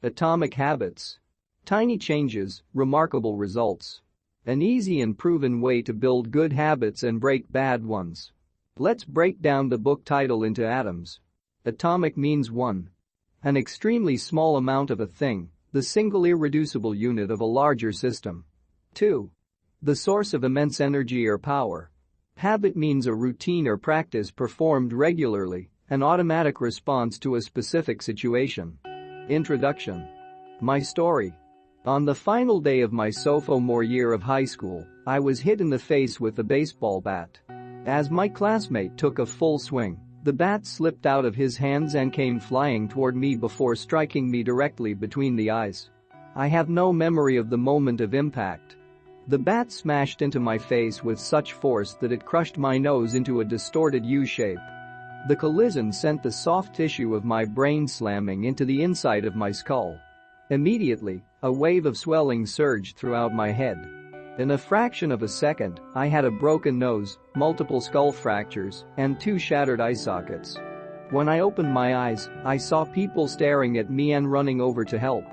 Atomic habits. Tiny changes, remarkable results. An easy and proven way to build good habits and break bad ones. Let's break down the book title into atoms. Atomic means one. An extremely small amount of a thing, the single irreducible unit of a larger system. 2. The source of immense energy or power. Habit means a routine or practice performed regularly, an automatic response to a specific situation. Introduction. My story. On the final day of my sophomore year of high school, I was hit in the face with a baseball bat. As my classmate took a full swing, the bat slipped out of his hands and came flying toward me before striking me directly between the eyes. I have no memory of the moment of impact. The bat smashed into my face with such force that it crushed my nose into a distorted U-shape. The collision sent the soft tissue of my brain slamming into the inside of my skull. Immediately, a wave of swelling surged throughout my head. In a fraction of a second, I had a broken nose, multiple skull fractures, and 2 shattered eye sockets. When I opened my eyes, I saw people staring at me and running over to help.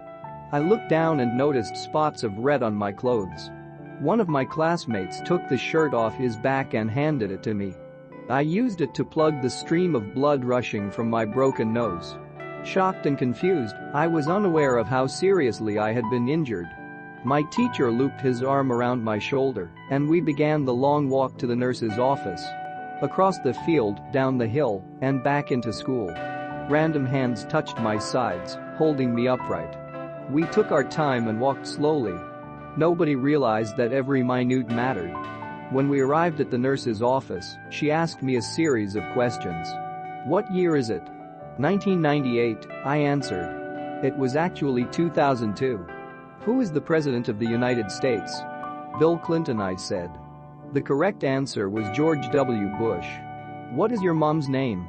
I looked down and noticed spots of red on my clothes. One of my classmates took the shirt off his back and handed it to me. I used it to plug the stream of blood rushing from my broken nose. Shocked and confused, I was unaware of how seriously I had been injured. My teacher looped his arm around my shoulder, and we began the long walk to the nurse's office. Across the field, down the hill, and back into school. Random hands touched my sides, holding me upright. We took our time and walked slowly. Nobody realized that every minute mattered. When we arrived at the nurse's office, she asked me a series of questions. "What year is it?" 1998, I answered. It was actually 2002. "Who is the President of the United States?" "Bill Clinton," I said. The correct answer was George W. Bush. "What is your mom's name?"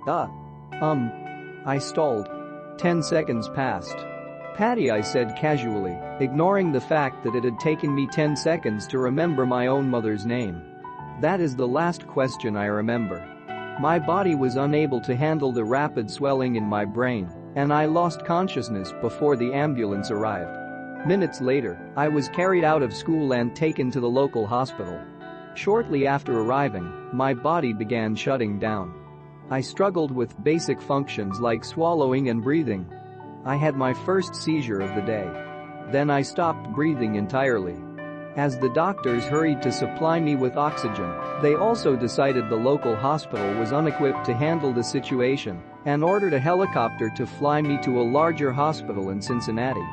I stalled. 10 seconds passed. "Patty," I said casually, ignoring the fact that it had taken me 10 seconds to remember my own mother's name. That is the last question I remember. My body was unable to handle the rapid swelling in my brain, and I lost consciousness before the ambulance arrived. Minutes later, I was carried out of school and taken to the local hospital. Shortly after arriving, my body began shutting down. I struggled with basic functions like swallowing and breathing. I had my first seizure of the day. Then I stopped breathing entirely. As the doctors hurried to supply me with oxygen, they also decided the local hospital was unequipped to handle the situation and ordered a helicopter to fly me to a larger hospital in Cincinnati.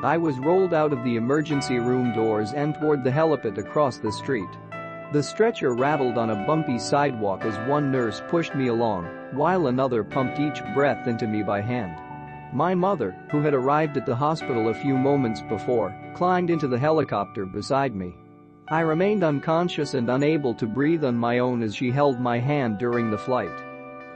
I was rolled out of the emergency room doors and toward the helipad across the street. The stretcher rattled on a bumpy sidewalk as one nurse pushed me along, while another pumped each breath into me by hand. My mother, who had arrived at the hospital a few moments before, climbed into the helicopter beside me. I remained unconscious and unable to breathe on my own as she held my hand during the flight.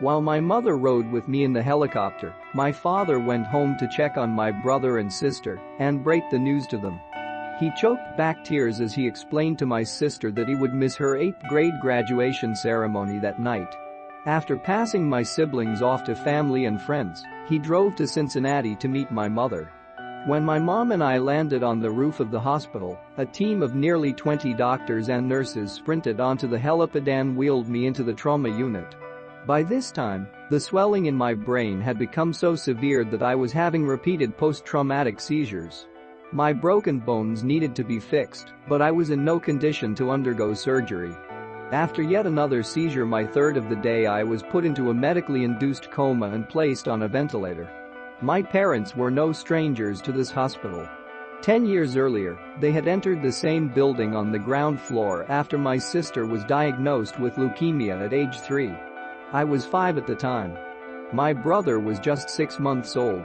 While my mother rode with me in the helicopter, my father went home to check on my brother and sister and break the news to them. He choked back tears as he explained to my sister that he would miss her 8th grade graduation ceremony that night. After passing my siblings off to family and friends, he drove to Cincinnati to meet my mother. When my mom and I landed on the roof of the hospital, a team of nearly 20 doctors and nurses sprinted onto the helipad and wheeled me into the trauma unit. By this time, the swelling in my brain had become so severe that I was having repeated post-traumatic seizures. My broken bones needed to be fixed, but I was in no condition to undergo surgery. After yet another seizure, my third of the day, I was put into a medically induced coma and placed on a ventilator. My parents were no strangers to this hospital. 10 years earlier, they had entered the same building on the ground floor after my sister was diagnosed with leukemia at age 3. I was 5 at the time. My brother was just 6 months old.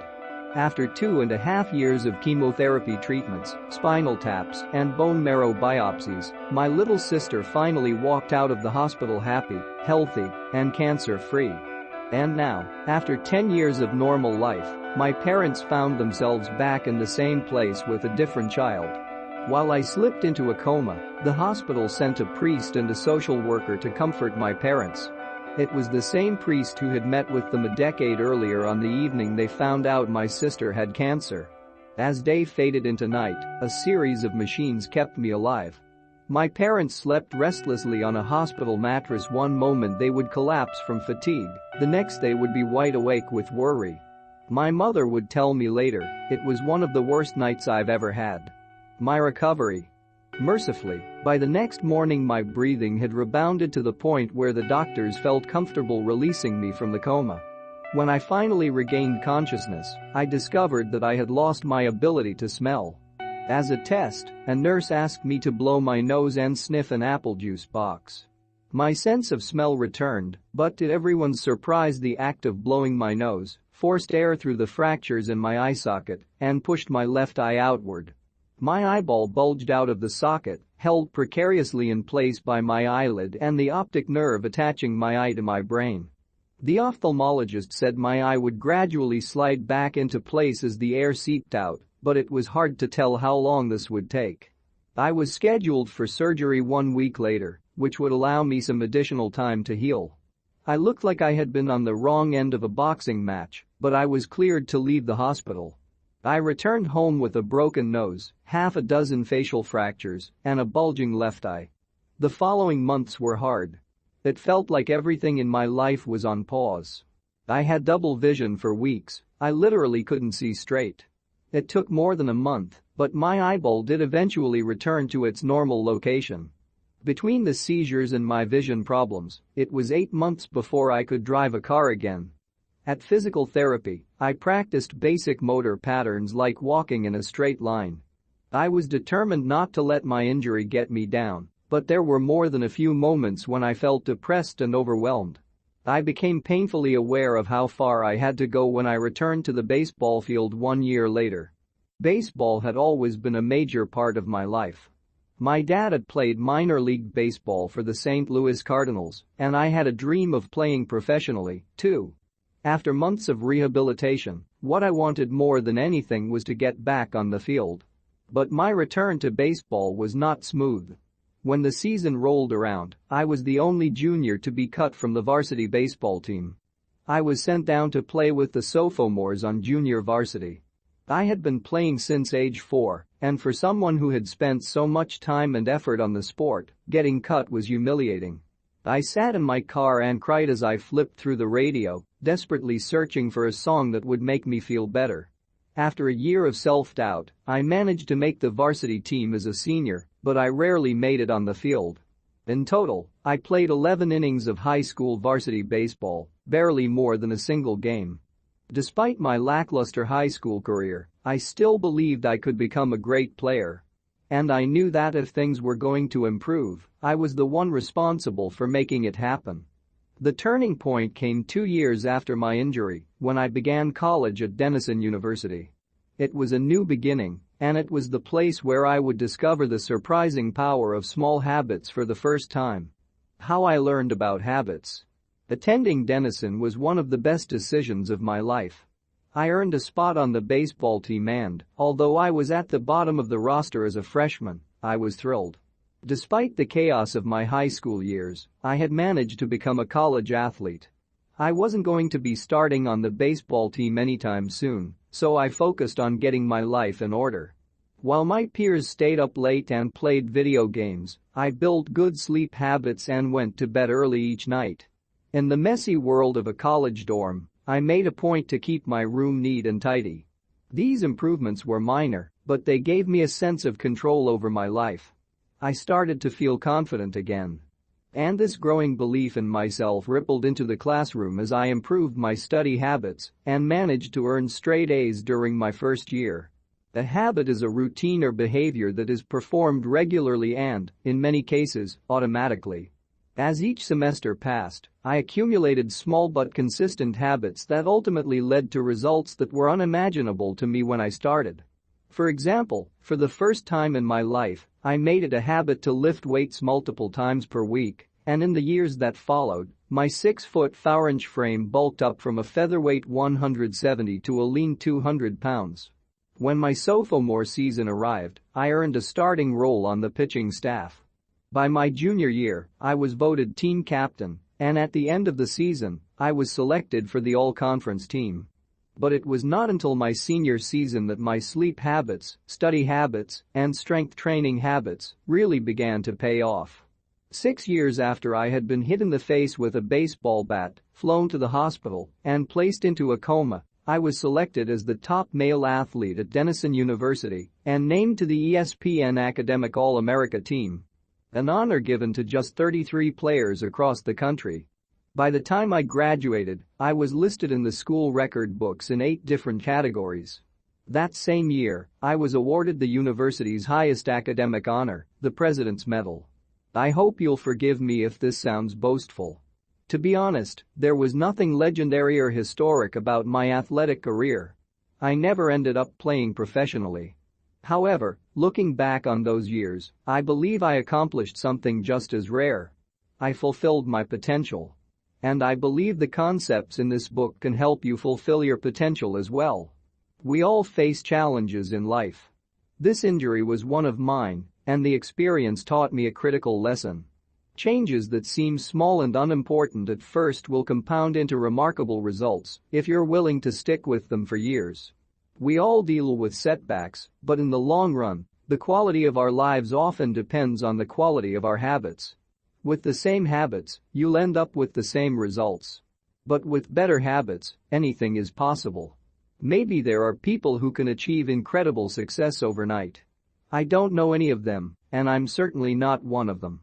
After 2.5 years of chemotherapy treatments, spinal taps, and bone marrow biopsies, my little sister finally walked out of the hospital happy, healthy, and cancer-free. And now, after 10 years of normal life, my parents found themselves back in the same place with a different child. While I slipped into a coma, the hospital sent a priest and a social worker to comfort my parents. It was the same priest who had met with them a decade earlier on the evening they found out my sister had cancer. As day faded into night, a series of machines kept me alive. My parents slept restlessly on a hospital mattress. One moment they would collapse from fatigue, the next they would be wide awake with worry. My mother would tell me later, "It was one of the worst nights I've ever had." My recovery. Mercifully, by the next morning my breathing had rebounded to the point where the doctors felt comfortable releasing me from the coma. When I finally regained consciousness, I discovered that I had lost my ability to smell. As a test, a nurse asked me to blow my nose and sniff an apple juice box. My sense of smell returned, but to everyone's surprise the act of blowing my nose forced air through the fractures in my eye socket and pushed my left eye outward. My eyeball bulged out of the socket, held precariously in place by my eyelid and the optic nerve attaching my eye to my brain. The ophthalmologist said my eye would gradually slide back into place as the air seeped out, but it was hard to tell how long this would take. I was scheduled for surgery 1 week later, which would allow me some additional time to heal. I looked like I had been on the wrong end of a boxing match, but I was cleared to leave the hospital. I returned home with a broken nose, half a dozen facial fractures, and a bulging left eye. The following months were hard. It felt like everything in my life was on pause. I had double vision for weeks, I literally couldn't see straight. It took more than a month, but my eyeball did eventually return to its normal location. Between the seizures and my vision problems, it was 8 months before I could drive a car again. At physical therapy, I practiced basic motor patterns like walking in a straight line. I was determined not to let my injury get me down, but there were more than a few moments when I felt depressed and overwhelmed. I became painfully aware of how far I had to go when I returned to the baseball field 1 year later. Baseball had always been a major part of my life. My dad had played minor league baseball for the St. Louis Cardinals, and I had a dream of playing professionally, too. After months of rehabilitation, what I wanted more than anything was to get back on the field. But my return to baseball was not smooth. When the season rolled around, I was the only junior to be cut from the varsity baseball team. I was sent down to play with the sophomores on junior varsity. I had been playing since age 4, and for someone who had spent so much time and effort on the sport, getting cut was humiliating. I sat in my car and cried as I flipped through the radio, desperately searching for a song that would make me feel better. After a year of self-doubt, I managed to make the varsity team as a senior, but I rarely made it on the field. In total, I played 11 innings of high school varsity baseball, barely more than a single game. Despite my lackluster high school career, I still believed I could become a great player. And I knew that if things were going to improve, I was the one responsible for making it happen. The turning point came 2 years after my injury, when I began college at Denison University. It was a new beginning, and it was the place where I would discover the surprising power of small habits for the first time. How I learned about habits. Attending Denison was one of the best decisions of my life. I earned a spot on the baseball team and, although I was at the bottom of the roster as a freshman, I was thrilled. Despite the chaos of my high school years, I had managed to become a college athlete. I wasn't going to be starting on the baseball team anytime soon, so I focused on getting my life in order. While my peers stayed up late and played video games, I built good sleep habits and went to bed early each night. In the messy world of a college dorm, I made a point to keep my room neat and tidy. These improvements were minor, but they gave me a sense of control over my life. I started to feel confident again. And this growing belief in myself rippled into the classroom as I improved my study habits and managed to earn straight A's during my first year. A habit is a routine or behavior that is performed regularly and, in many cases, automatically. As each semester passed, I accumulated small but consistent habits that ultimately led to results that were unimaginable to me when I started. For example, for the first time in my life, I made it a habit to lift weights multiple times per week, and in the years that followed, my 6-foot 4-inch frame bulked up from a featherweight 170 to a lean 200 pounds. When my sophomore season arrived, I earned a starting role on the pitching staff. By my junior year, I was voted team captain, And at the end of the season, I was selected for the all-conference team. But it was not until my senior season that my sleep habits, study habits, and strength training habits really began to pay off. 6 years after I had been hit in the face with a baseball bat, flown to the hospital, and placed into a coma, I was selected as the top male athlete at Denison University and named to the ESPN Academic All-America team. An honor given to just 33 players across the country. By the time I graduated, I was listed in the school record books in 8 different categories. That same year, I was awarded the university's highest academic honor, the President's Medal. I hope you'll forgive me if this sounds boastful. To be honest, there was nothing legendary or historic about my athletic career. I never ended up playing professionally. However, looking back on those years, I believe I accomplished something just as rare. I fulfilled my potential. And I believe the concepts in this book can help you fulfill your potential as well. We all face challenges in life. This injury was one of mine, and the experience taught me a critical lesson. Changes that seem small and unimportant at first will compound into remarkable results if you're willing to stick with them for years. We all deal with setbacks, but in the long run, the quality of our lives often depends on the quality of our habits. With the same habits, you'll end up with the same results. But with better habits, anything is possible. Maybe there are people who can achieve incredible success overnight. I don't know any of them, and I'm certainly not one of them.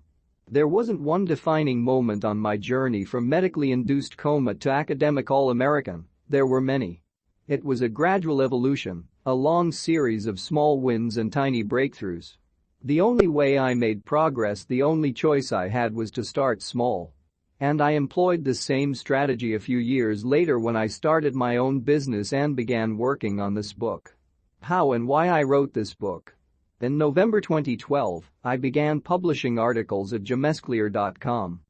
There wasn't one defining moment on my journey from medically induced coma to academic All-American, there were many. It was a gradual evolution, a long series of small wins and tiny breakthroughs. The only way I made progress, the only choice I had was to start small. And I employed the same strategy a few years later when I started my own business and began working on this book. How and why I wrote this book. In November 2012, I began publishing articles at jamesclear.com.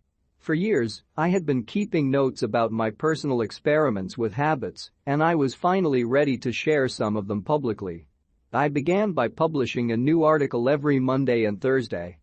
For years, I had been keeping notes about my personal experiments with habits, and I was finally ready to share some of them publicly. I began by publishing a new article every Monday and Thursday.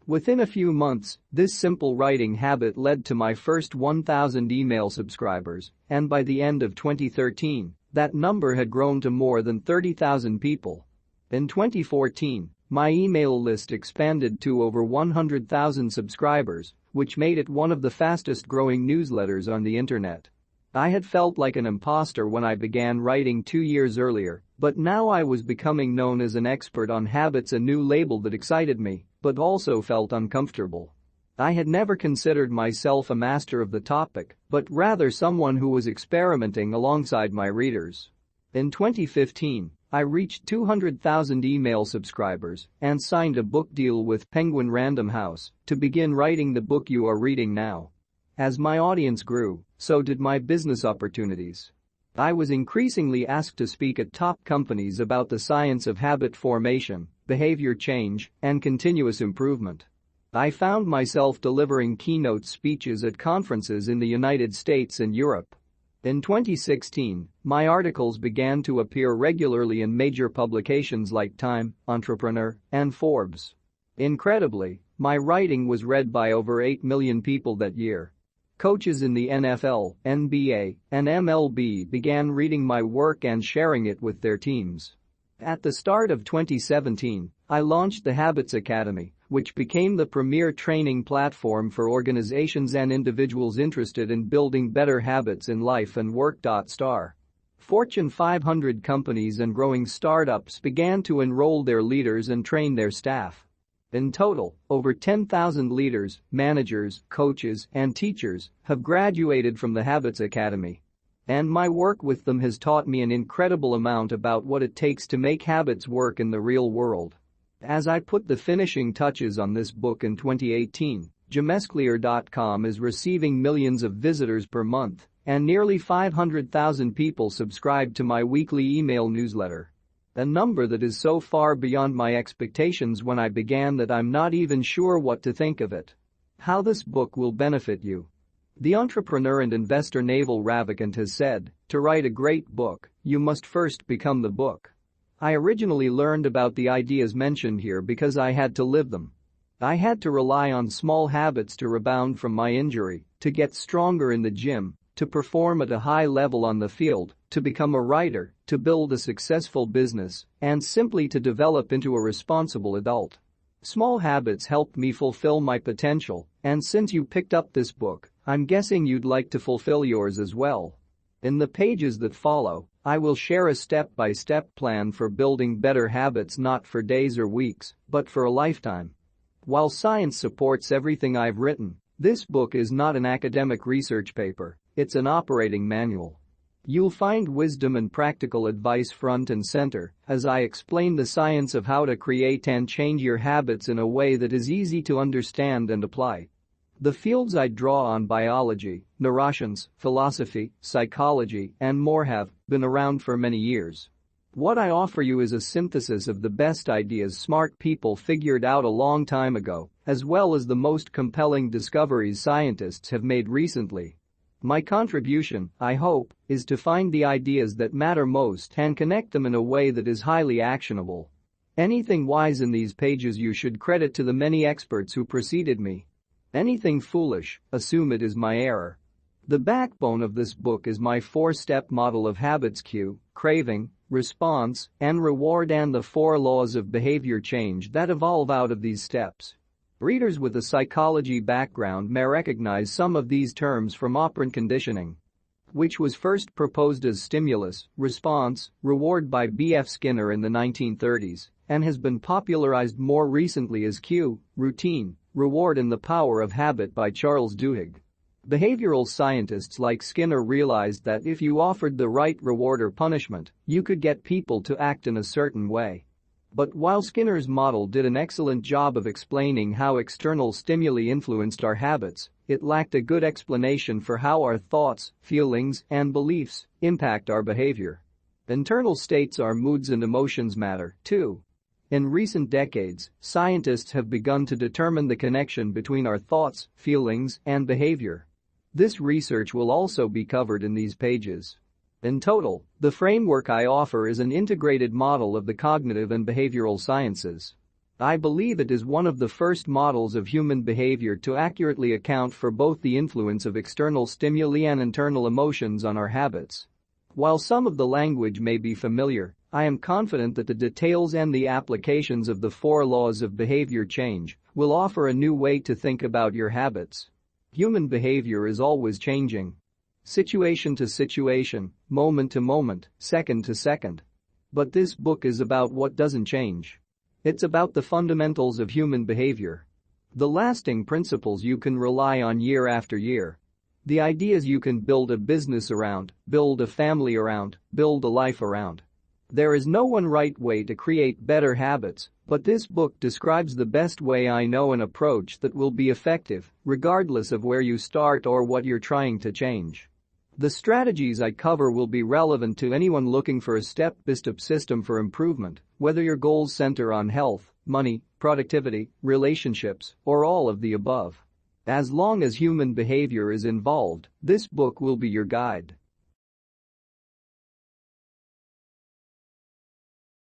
Within a few months, this simple writing habit led to my first 1,000 email subscribers, and by the end of 2013, that number had grown to more than 30,000 people. In 2014, my email list expanded to over 100,000 subscribers, which made it one of the fastest-growing newsletters on the internet. I had felt like an imposter when I began writing 2 years earlier, but now I was becoming known as an expert on habits, a new label that excited me, but also felt uncomfortable. I had never considered myself a master of the topic, but rather someone who was experimenting alongside my readers. In 2015, I reached 200,000 email subscribers and signed a book deal with Penguin Random House to begin writing the book you are reading now. As my audience grew, so did my business opportunities. I was increasingly asked to speak at top companies about the science of habit formation, behavior change, and continuous improvement. I found myself delivering keynote speeches at conferences in the United States and Europe. In 2016, my articles began to appear regularly in major publications like Time, Entrepreneur, and Forbes. Incredibly, my writing was read by over 8 million people that year. Coaches in the NFL, NBA, and MLB began reading my work and sharing it with their teams. At the start of 2017, I launched the Habits Academy, which became the premier training platform for organizations and individuals interested in building better habits in life and work. Fortune 500 companies and growing startups began to enroll their leaders and train their staff. In total, over 10,000 leaders, managers, coaches, and teachers have graduated from the Habits Academy. And my work with them has taught me an incredible amount about what it takes to make habits work in the real world. As I put the finishing touches on this book in 2018, jamesclear.com is receiving millions of visitors per month, and nearly 500,000 people subscribe to my weekly email newsletter. A number that is so far beyond my expectations when I began that I'm not even sure what to think of it. How this book will benefit you. The entrepreneur and investor Naval Ravikant has said, to write a great book, you must first become the book. I originally learned about the ideas mentioned here because I had to live them. I had to rely on small habits to rebound from my injury, to get stronger in the gym, to perform at a high level on the field, to become a writer, to build a successful business, and simply to develop into a responsible adult. Small habits help me fulfill my potential, and since you picked up this book, I'm guessing you'd like to fulfill yours as well. In the pages that follow, I will share a step-by-step plan for building better habits, not for days or weeks, but for a lifetime. While science supports everything I've written, this book is not an academic research paper, it's an operating manual. You'll find wisdom and practical advice front and center as I explain the science of how to create and change your habits in a way that is easy to understand and apply. The fields I draw on, biology, neuroscience, philosophy, psychology, and more, have been around for many years. What I offer you is a synthesis of the best ideas smart people figured out a long time ago, as well as the most compelling discoveries scientists have made recently. My contribution, I hope, is to find the ideas that matter most and connect them in a way that is highly actionable. Anything wise in these pages you should credit to the many experts who preceded me. Anything foolish, assume it is my error. The backbone of this book is my 4-step model of habits: cue, craving, response, and reward, and the 4 laws of behavior change that evolve out of these steps. Readers with a psychology background may recognize some of these terms from operant conditioning, which was first proposed as stimulus, response, reward by B.F. Skinner in the 1930s and has been popularized more recently as cue, routine, reward, and the power of habit by Charles Duhigg. Behavioral scientists like Skinner realized that if you offered the right reward or punishment, you could get people to act in a certain way. But while Skinner's model did an excellent job of explaining how external stimuli influenced our habits, it lacked a good explanation for how our thoughts, feelings, and beliefs impact our behavior. Internal states, our moods and emotions, matter, too. In recent decades, scientists have begun to determine the connection between our thoughts, feelings, and behavior. This research will also be covered in these pages. In total, the framework I offer is an integrated model of the cognitive and behavioral sciences. I believe it is one of the first models of human behavior to accurately account for both the influence of external stimuli and internal emotions on our habits. While some of the language may be familiar, I am confident that the details and the applications of the 4 laws of behavior change will offer a new way to think about your habits. Human behavior is always changing. Situation to situation, moment to moment, second to second. But this book is about what doesn't change. It's about the fundamentals of human behavior. The lasting principles you can rely on year after year. The ideas you can build a business around, build a family around, build a life around. There is no one right way to create better habits, but this book describes the best way I know, an approach that will be effective, regardless of where you start or what you're trying to change. The strategies I cover will be relevant to anyone looking for a step-by-step system for improvement, whether your goals center on health, money, productivity, relationships, or all of the above. As long as human behavior is involved, this book will be your guide.